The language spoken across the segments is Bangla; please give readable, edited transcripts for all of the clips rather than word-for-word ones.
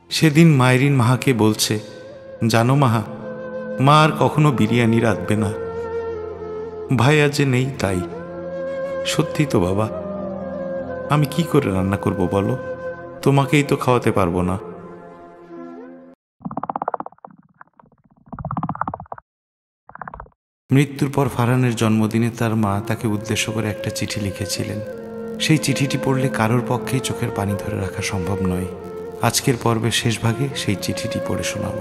সেদিন মায়েরিন মাহাকে বলছে, জানো মাহা, মা আর কখনো বিরিয়ানি রাঁধবে না। ভাই আজ যে নেই তাই। সত্যি তো বাবা, আমি কি করে রান্না করব বলো? তোমাকেই তো খাওয়াতে পারবো না। মৃত্যুর পর ফারহানের জন্মদিনে তার মা তাকে উদ্দেশ্য করে একটা চিঠি লিখেছিলেন। সেই চিঠিটি পড়লে কারোর পক্ষেই চোখের পানি ধরে রাখা সম্ভব নয়। আজকের পর্বের শেষ ভাগে সেই চিঠিটি পড়ে শোনাব।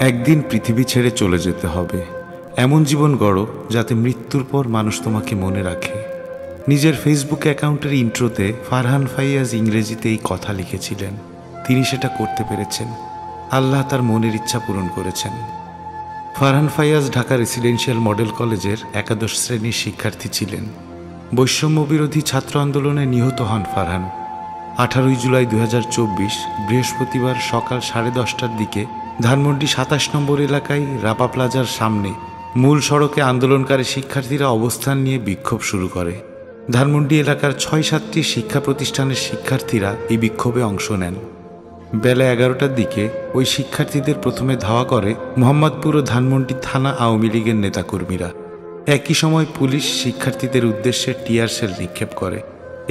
একদিন পৃথিবী ছেড়ে চলে যেতে হবে, এমন জীবন গড়ো যাতে মৃত্যুর পর মানুষ তোমাকে মনে রাখে। নিজের ফেসবুক অ্যাকাউন্টের ইন্ট্রোতে ফারহান ফাইয়াজ ইংরেজিতে এই কথা লিখেছিলেন। তিনি সেটা করতে পেরেছেন। আল্লাহ তার মনের ইচ্ছা পূরণ করেছেন। ফারহান ফাইয়াজ ঢাকা রেসিডেন্সিয়াল মডেল কলেজের একাদশ শ্রেণীর শিক্ষার্থী ছিলেন। বৈষম্য বিরোধী ছাত্র আন্দোলনে নিহত হন ফারহান। 18 জুলাই 2024 বৃহস্পতিবার সকাল 10:30টার দিকে ধানমন্ডি 27 নম্বর এলাকায় রাপা প্লাজার সামনে মূল সড়কে আন্দোলনকারী শিক্ষার্থীরা অবস্থান নিয়ে বিক্ষোভ শুরু করে। ধানমন্ডি এলাকার 6-7টি শিক্ষা প্রতিষ্ঠানের শিক্ষার্থীরা এই বিক্ষোভে অংশ নেন। বেলা 11টার দিকে ওই শিক্ষার্থীদের প্রথমে ধাওয়া করে মোহাম্মদপুর ও ধানমন্ডি থানা আওয়ামী লীগের নেতাকর্মীরা। একই সময় পুলিশ শিক্ষার্থীদের উদ্দেশ্যে টিয়ার সেল নিক্ষেপ করে।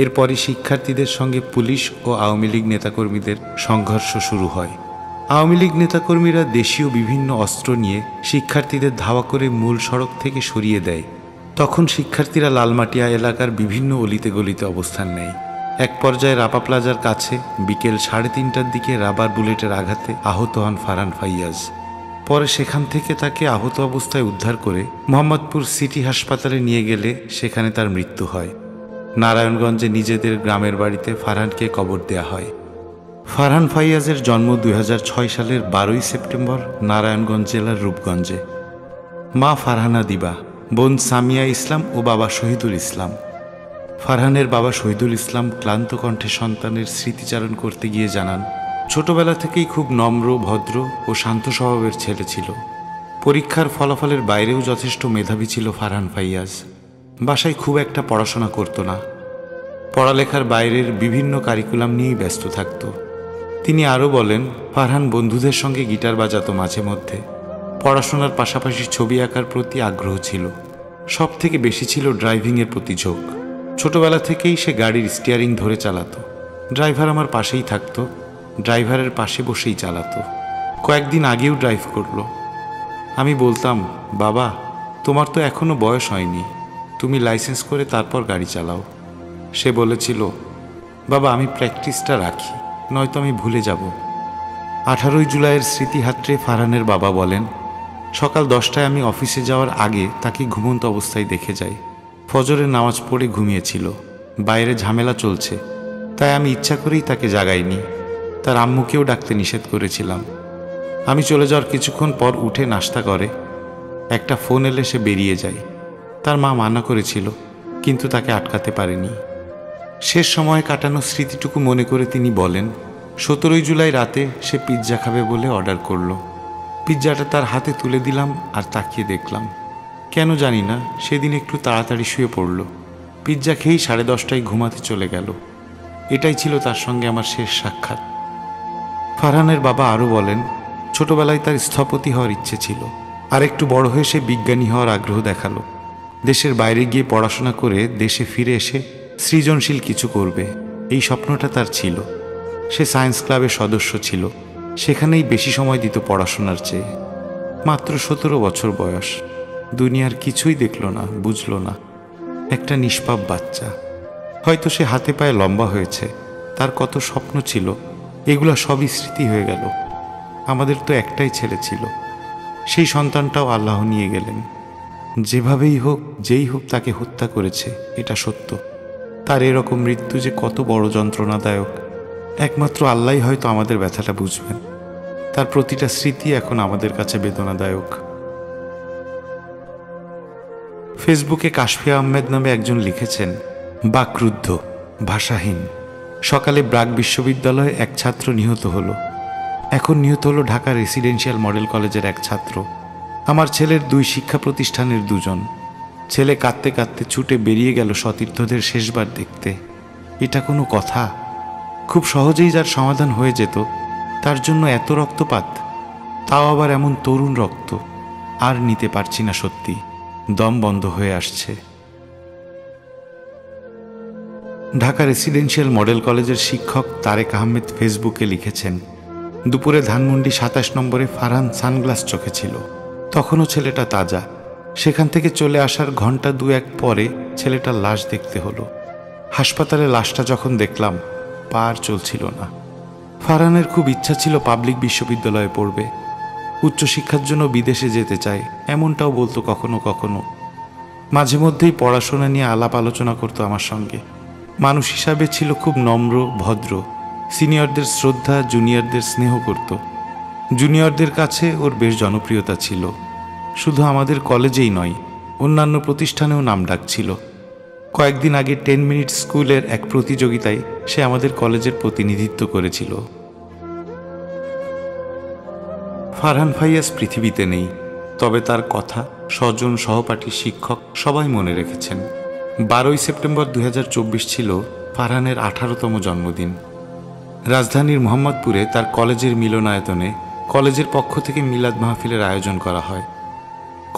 এরপরই শিক্ষার্থীদের সঙ্গে পুলিশ ও আওয়ামী লীগ নেতাকর্মীদের সংঘর্ষ শুরু হয়। আওয়ামী লীগ নেতাকর্মীরা দেশীয় বিভিন্ন অস্ত্র নিয়ে শিক্ষার্থীদের ধাওয়া করে মূল সড়ক থেকে সরিয়ে দেয়। তখন শিক্ষার্থীরা লালমাটিয়া এলাকার বিভিন্ন অলিতে গলিতে অবস্থান নেয়। এক পর্যায়ে রাপা প্লাজার কাছে বিকেল 3:30টার দিকে রাবার বুলেটের আঘাতে আহত হন ফারহান ফাইয়াজ। পরে সেখান থেকে তাকে আহত অবস্থায় উদ্ধার করে মোহাম্মদপুর সিটি হাসপাতালে নিয়ে গেলে সেখানে তার মৃত্যু হয়। নারায়ণগঞ্জে নিজেদের গ্রামের বাড়িতে ফারহানকে কবর দেয়া হয়। ফারহান ফাইয়াজের জন্ম 2006 সালের 12 সেপ্টেম্বর নারায়ণগঞ্জ জেলার রূপগঞ্জে। মা ফারহানা দিবা, বোন সামিয়া ইসলাম ও বাবা শহীদুল ইসলাম। ফারহানের বাবা শহীদুল ইসলাম ক্লান্ত কণ্ঠে সন্তানের স্মৃতিচারণ করতে গিয়ে জানান, ছোটবেলা থেকেই খুব নম্র, ভদ্র ও শান্ত স্বভাবের ছেলে ছিল। পরীক্ষার ফলাফলের বাইরেও যথেষ্ট মেধাবী ছিল ফারহান ফাইয়াজ। বাসায় খুব একটা পড়াশোনা করত না। পড়ালেখার বাইরের বিভিন্ন কারিকুলাম নিয়েই ব্যস্ত থাকত। তিনি আরও বলেন, ফারহান বন্ধুদের সঙ্গে গিটার বাজাতো মাঝে মধ্যে। পড়াশোনার পাশাপাশি ছবি আঁকার প্রতি আগ্রহ ছিল। সব থেকে বেশি ছিল ড্রাইভিংয়ের প্রতি ঝোঁক। ছোটবেলা থেকেই সে গাড়ির স্টিয়ারিং ধরে চালাতো। ড্রাইভার আমার পাশেই থাকতো, ড্রাইভারের পাশে বসেই চালাতো। কয়েকদিন আগেও ড্রাইভ করলো। আমি বলতাম, বাবা তোমার তো এখনও বয়স হয়নি, তুমি লাইসেন্স করে তারপর গাড়ি চালাও। সে বলেছিল, বাবা আমি প্র্যাকটিসটা রাখি, নয়তো আমি ভুলে যাব। 18 জুলাইয়ের স্মৃতিহাত্রে ফারহানের বাবা বলেন, সকাল 10টায় আমি অফিসে যাওয়ার আগে তাকে ঘুমন্ত অবস্থায় দেখে যাই। ফজরের নামাজ পড়ে ঘুমিয়েছিল। বাইরে ঝামেলা চলছে, তাই আমি ইচ্ছা করেই তাকে জাগাইনি। তার আম্মুকেও ডাকতে নিষেধ করেছিলাম। আমি চলে যাওয়ার কিছুক্ষণ পর উঠে নাস্তা করে। একটা ফোন এলে সে বেরিয়ে যায়। তার মা মানা করেছিল, কিন্তু তাকে আটকাতে পারেনি। শেষ সময় কাটানো স্মৃতিটুকু মনে করে তিনি বলেন, 17 জুলাই রাতে সে পিৎজা খাবে বলে অর্ডার করলো। পিৎজাটা তার হাতে তুলে দিলাম আর তাকিয়ে দেখলাম। কেন জানি না সেদিন একটু তাড়াতাড়ি শুয়ে পড়ল। পিৎজা খেয়েই 10:30টায় ঘুমাতে চলে গেল। এটাই ছিল তার সঙ্গে আমার শেষ সাক্ষাৎ। ফারহানের বাবা আরও বলেন, ছোটবেলায় তার স্থপতি হওয়ার ইচ্ছে ছিল। আর একটু বড় হয়ে সে বিজ্ঞানী হওয়ার আগ্রহ দেখালো। দেশের বাইরে গিয়ে পড়াশোনা করে দেশে ফিরে এসে সৃজনশীল কিছু করবে, এই স্বপ্নটা তার ছিল। সে সায়েন্স ক্লাবের সদস্য ছিল। সেখানেই বেশি সময় দিত পড়াশোনার চেয়ে। মাত্র 17 বছর বয়স। দুনিয়ার কিছুই দেখল না, বুঝল না। একটা নিষ্পাপ বাচ্চা। হয়তো সে হাতে পায়ে লম্বা হয়েছে। তার কত স্বপ্ন ছিল, এগুলো সবই স্মৃতি হয়ে গেল। আমাদের তো একটাই ছেলে ছিল, সেই সন্তানটাও আল্লাহ নিয়ে গেলেন। যেভাবেই হোক, যেই হোক তাকে হত্যা করেছে, এটা সত্য। তার এরকম মৃত্যু যে কত বড় যন্ত্রণাদায়ক, একমাত্র আল্লাহই হয়তো আমাদের ব্যথাটা বুঝবেন। তার প্রতিটা স্মৃতি এখন আমাদের কাছে বেদনাদায়ক। ফেসবুকে কাশফিয়া আহমেদ নামে একজন লিখেছেন, বাকরুদ্ধ, ভাষাহীন। সকালে ব্রাক বিশ্ববিদ্যালয়ে এক ছাত্র নিহত হলো। এখন নিহত হলো ঢাকা রেসিডেন্সিয়াল মডেল কলেজের এক ছাত্র। আমার ছেলের 2 শিক্ষা প্রতিষ্ঠানের 2 জন। ছেলে কাঁদতে কাঁদতে ছুটে বেরিয়ে গেল সতীর্থদের শেষবার দেখতে। এটা কোনো কথা? খুব সহজেই যার সমাধান হয়ে যেত, তার জন্য এত রক্তপাত, তাও আবার এমন তরুণ রক্ত। আর নিতে পারছি না, সত্যি দম বন্ধ হয়ে আসছে। ঢাকা রেসিডেন্সিয়াল মডেল কলেজের শিক্ষক তারেক আহমেদ ফেসবুকে লিখেছেন, দুপুরে ধানমন্ডি 27 নম্বরে ফারহান সানগ্লাস চোখে ছিল। তখনও ছেলেটা তাজা। সেখান থেকে চলে আসার ঘন্টা 2-1 পরে ছেলেটার লাশ দেখতে হলো। হাসপাতালে লাশটা যখন দেখলাম, পা আর চলছিল না। ফারহানের খুব ইচ্ছা ছিল পাবলিক বিশ্ববিদ্যালয়ে পড়বে, উচ্চশিক্ষার জন্য বিদেশে যেতে চায়, এমনটাও বলতো কখনো কখনো। মাঝে মধ্যেই পড়াশোনা নিয়ে আলাপ আলোচনা করতো আমার সঙ্গে। মানুষ হিসাবে ছিল খুব নম্র, ভদ্র। সিনিয়রদের শ্রদ্ধা, জুনিয়রদের স্নেহ করত। জুনিয়রদের কাছে ওর বেশ জনপ্রিয়তা ছিল। শুধু আমাদের কলেজেই নয়, অন্যান্য প্রতিষ্ঠানেও নাম ডাক ছিল। কয়েকদিন আগে 10 মিনিট স্কুলের এক প্রতিযোগিতায় সে আমাদের কলেজের প্রতিনিধিত্ব করেছিল। ফারহান ফাইয়াজ পৃথিবীতে নেই, তবে তার কথা স্বজন, সহপাঠী, শিক্ষক সবাই মনে রেখেছেন। 12 সেপ্টেম্বর 2024 ছিল ফারহানের 18তম জন্মদিন। রাজধানীর মোহাম্মদপুরে তার কলেজের মিলনায়তনে কলেজের পক্ষ থেকে মিলাদ মাহফিলের আয়োজন করা হয়।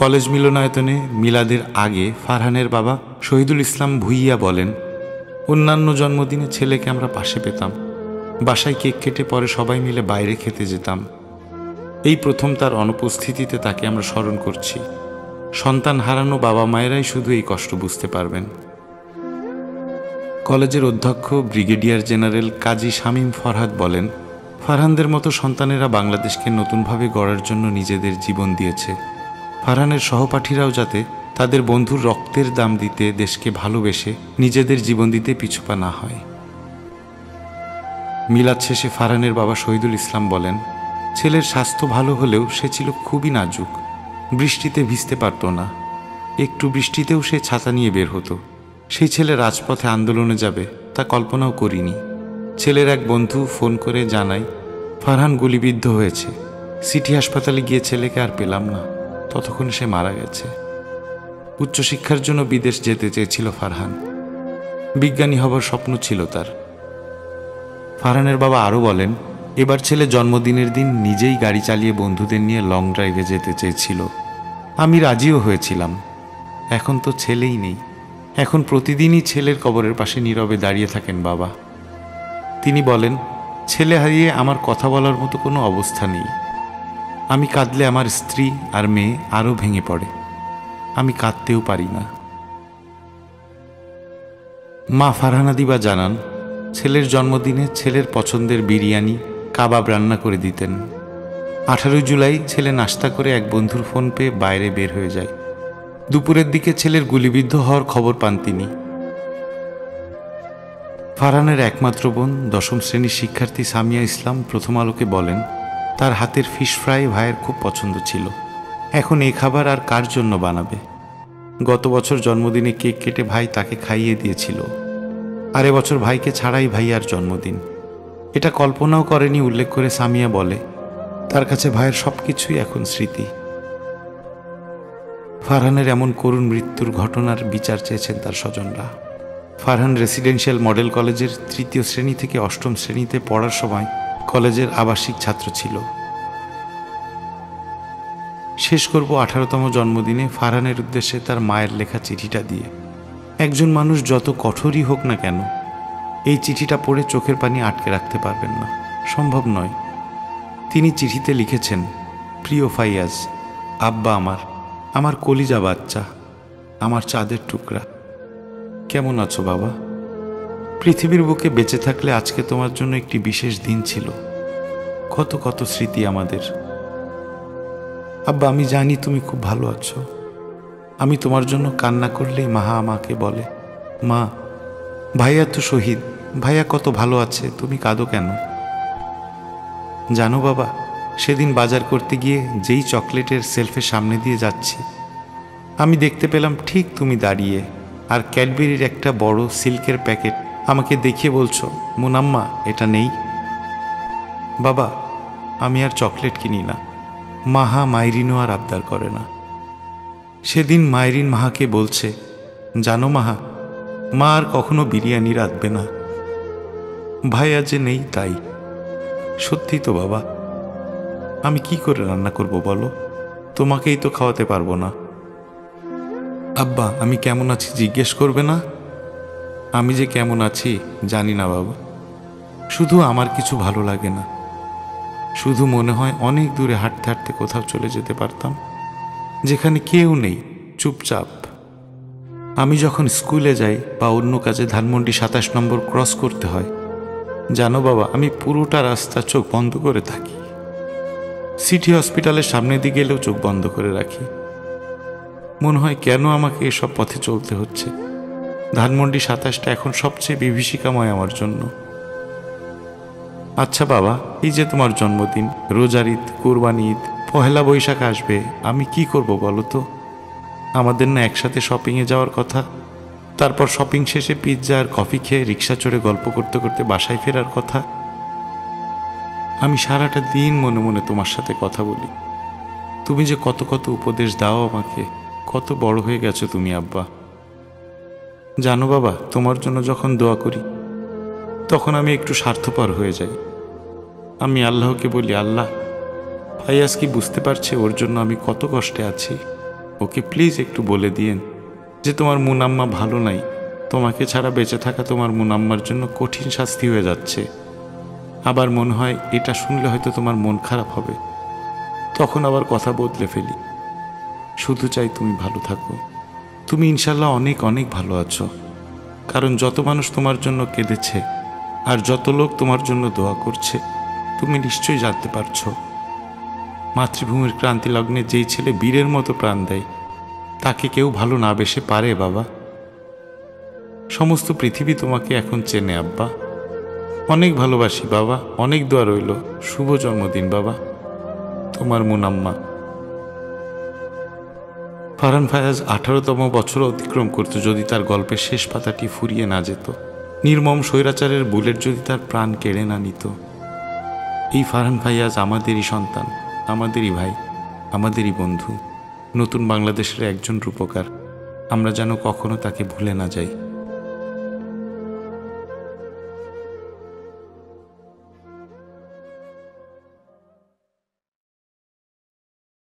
কলেজ মিলনায়তনে মিলাদের আগে ফারহানের বাবা শহীদুল ইসলাম ভুইয়া বলেন, অন্যান্য জন্মদিনে ছেলেকে আমরা পাশে পেতাম, বাসায় কেক কেটে পরে সবাই মিলে বাইরে খেতে যেতাম। এই প্রথম তার অনুপস্থিতিতে তাকে আমরা স্মরণ করছি। সন্তান হারানো বাবা মায়েরাই শুধু এই কষ্ট বুঝতে পারবেন। কলেজের অধ্যক্ষ ব্রিগেডিয়ার জেনারেল কাজী শামীম ফরহাদ বলেন, ফারহানদের মতো সন্তানেরা বাংলাদেশকে নতুনভাবে গড়ার জন্য নিজেদের জীবন দিয়েছে। ফারহানের সহপাঠীরাও যাতে তাদের বন্ধুর রক্তের দাম দিতে, দেশকে ভালোবেসে নিজেদের জীবন দিতে পিছুপা না হয়। মিলাদ শেষে ফারহানের বাবা শহীদুল ইসলাম বলেন, ছেলের স্বাস্থ্য ভালো হলেও সে ছিল খুবই নাজুক। বৃষ্টিতে ভিজতে পারত না, একটু বৃষ্টিতেও সে ছাতা নিয়ে বের হতো। সেই ছেলে রাজপথে আন্দোলনে যাবে তা কল্পনাও করিনি। ছেলের এক বন্ধু ফোন করে জানায়, ফারহান গুলিবিদ্ধ হয়েছে। সিটি হাসপাতালে গিয়ে ছেলেকে আর পেলাম না, ততক্ষণে সে মারা গেছে। উচ্চশিক্ষার জন্য বিদেশ যেতে চেয়েছিল ফারহান। বিজ্ঞানী হবার স্বপ্ন ছিল তার। ফারহানের বাবা আরও বলেন, এবার ছেলে জন্মদিনের দিন নিজেই গাড়ি চালিয়ে বন্ধুদের নিয়ে লং ড্রাইভে যেতে চেয়েছিল। আমি রাজিও হয়েছিলাম। এখন তো ছেলেই নেই। এখন প্রতিদিনই ছেলের কবরের পাশে নীরবে দাঁড়িয়ে থাকেন বাবা। তিনি বলেন, ছেলে হারিয়ে আমার কথা বলার মতো কোনো অবস্থা নেই। আমি কাঁদলে আমার স্ত্রী আর মেয়ে আরও ভেঙে পড়ে। আমি কাঁদতেও পারি না। মা ফারহানা দিবা জানান, ছেলের জন্মদিনে ছেলের পছন্দের বিরিয়ানি, কাবাব রান্না করে দিতেন। 18 জুলাই ছেলে নাস্তা করে এক বন্ধুর ফোন পেয়ে বাইরে বের হয়ে যায়। দুপুরের দিকে ছেলের গুলিবিদ্ধ হওয়ার খবর পান তিনি। ফারহানের একমাত্র বোন 10ম শ্রেণীর শিক্ষার্থী সামিয়া ইসলাম প্রথম আলোকে বলেন, তার হাতের ফিশ ফ্রাই ভাইয়ের খুব পছন্দ ছিল। এখন এই খাবার আর কার জন্য বানাবে? গত বছর জন্মদিনে কেক কেটে ভাই তাকে খাইয়ে দিয়েছিল। আর এবছর ভাইকে ছাড়াই ভাইয়ার জন্মদিন। এটা কল্পনাও করেনি উল্লেখ করে সামিয়া বলে, তার কাছে ভাইয়ের সব কিছুই এখন স্মৃতি। ফারহানের এমন করুণ মৃত্যুর ঘটনার বিচার চেয়েছেন তার স্বজনরা। ফারহান রেসিডেন্সিয়াল মডেল কলেজের 3য় শ্রেণী থেকে 8ম শ্রেণীতে পড়ার সময় কলেজের আবাসিক ছাত্র ছিল। শেষ করব 18তম জন্মদিনে ফারহানের উদ্দেশ্যে তার মায়ের লেখা চিঠিটা দিয়ে। একজন মানুষ যত কঠোরই হোক না কেন, এই চিঠিটা পড়ে চোখের পানি আটকে রাখতে পারবেন না, সম্ভব নয়। তিনি চিঠিতে লিখেছেন, প্রিয় ফাইয়াজ, আব্বা আমার কলিজা বাচ্চা, আমার চাঁদের টুকরা, কেমন আছো বাবা? পৃথিবীর বুকে বেঁচে থাকলে আজকে তোমার জন্য একটি বিশেষ দিন ছিল। কত কত স্মৃতি আমাদের। আব্বা, আমি জানি তুমি খুব ভালো আছো। আমি তোমার জন্য কান্না করলেই মাহা আমাকে বলে, মা, ভাইয়া তো শহীদ, ভাইয়া কত ভালো আছে, তুমি কাঁদো কেন? জানো বাবা, সেদিন বাজার করতে গিয়ে যেই চকলেটের সেলফের সামনে দিয়ে যাচ্ছি, আমি দেখতে পেলাম ঠিক তুমি দাঁড়িয়ে, আর ক্যাডবেরির একটা বড় সিল্কের প্যাকেট আমাকে দেখিয়ে বলছো, মুনাম্মা, এটা নেই। বাবা, আমি আর চকলেট কিনি না। মাহা মাইরিনও আর আবদার করে না। সেদিন মাইরিন মাহাকে বলছে, জানো মাহা, মা আর কখনো বিরিয়ানি রাঁধবে না। ভাইয়া যে নেই তাই। সত্যি তো বাবা, আমি কি করে রান্না করব বলো? তোমাকেই তো খাওয়াতে পারবো না। আব্বা আমি কেমন আছি জিজ্ঞেস করবে না? আমি যে কেমন আছি জানি না বাবা, শুধু আমার কিছু ভালো লাগে না। শুধু মনে হয় অনেক দূরে হাঁটতে হাঁটতে কোথাও চলে যেতে পারতাম, যেখানে কেউ নেই, চুপচাপ। আমি যখন স্কুলে যাই বা অন্য কাজে ধানমন্ডি 27 নম্বর ক্রস করতে হয়, জানো বাবা, আমি পুরোটা রাস্তা চোখ বন্ধ করে থাকি। সিটি হসপিটালের সামনের দিকে এলেও চোখ বন্ধ করে রাখি। মনে হয় কেন আমাকে এসব পথে চলতে হচ্ছে। ধানমন্ডি 27টা এখন সবচেয়ে বিভীষিকাময় আমার জন্য। আচ্ছা বাবা, এই যে তোমার জন্মদিন, রোজার ঈদ, কোরবানি ঈদ, পহেলা বৈশাখ আসবে, আমি কি করব বলো তো? আমাদের না একসাথে শপিংয়ে যাওয়ার কথা, তারপর শপিং শেষে পিৎজা আর কফি খেয়ে রিক্সা চড়ে গল্প করতে করতে বাসায় ফেরার কথা। আমি সারাটা দিন মনে মনে তোমার সাথে কথা বলি। তুমি যে কত কত উপদেশ দাও আমাকে, কত বড় হয়ে গেছো তুমি আব্বা। জানো বাবা, তোমার জন্য যখন দোয়া করি তখন আমি একটু স্বার্থপর হয়ে যাই। আমি আল্লাহকে বলি, আল্লাহ, ফাইয়াজ কি বুঝতে পারছে ওর জন্য আমি কত কষ্টে আছি? ওকে প্লিজ একটু বলে দিয়েন যে তোমার মুনাম্মা ভালো নাই, তোমাকে ছাড়া বেঁচে থাকা তোমার মুনাম্মার জন্য কঠিন শাস্তি হয়ে যাচ্ছে। আবার মনে হয় এটা শুনলে হয়তো তোমার মন খারাপ হবে, তখন আবার কথা বদলে ফেলি। শুধু চাই তুমি ভালো থাকো। তুমি ইনশাল্লাহ অনেক অনেক ভালো আছো, কারণ যত মানুষ তোমার জন্য কেঁদেছে আর যত লোক তোমার জন্য দোয়া করছে তুমি নিশ্চয়ই জানতে পারছো। মাতৃভূমির ক্রান্তি লগ্নে যেই ছেলে বীরের মতো প্রাণ দেয় তাকে কেউ ভালো না বেসে পারে বাবা? সমস্ত পৃথিবী তোমাকে এখন চেনে আব্বা। অনেক ভালোবাসি বাবা, অনেক দোয়া রইল। শুভ জন্মদিন বাবা, তোমার মুনাম্মা। ফারহান ফায়াজ 18তম বছর অতিক্রম করত যদি তার গল্পের শেষ পাতাটি ফুরিয়ে না যেত, নির্মম স্বৈরাচারের বুলেট যদি তার প্রাণ কেড়ে না নিত। এই ফারহান ফায়াজ আমাদেরই সন্তান, আমাদেরই ভাই, আমাদেরই বন্ধু, নতুন বাংলাদেশের একজন রূপকার। আমরা যেন কখনো তাকে ভুলে না যাই।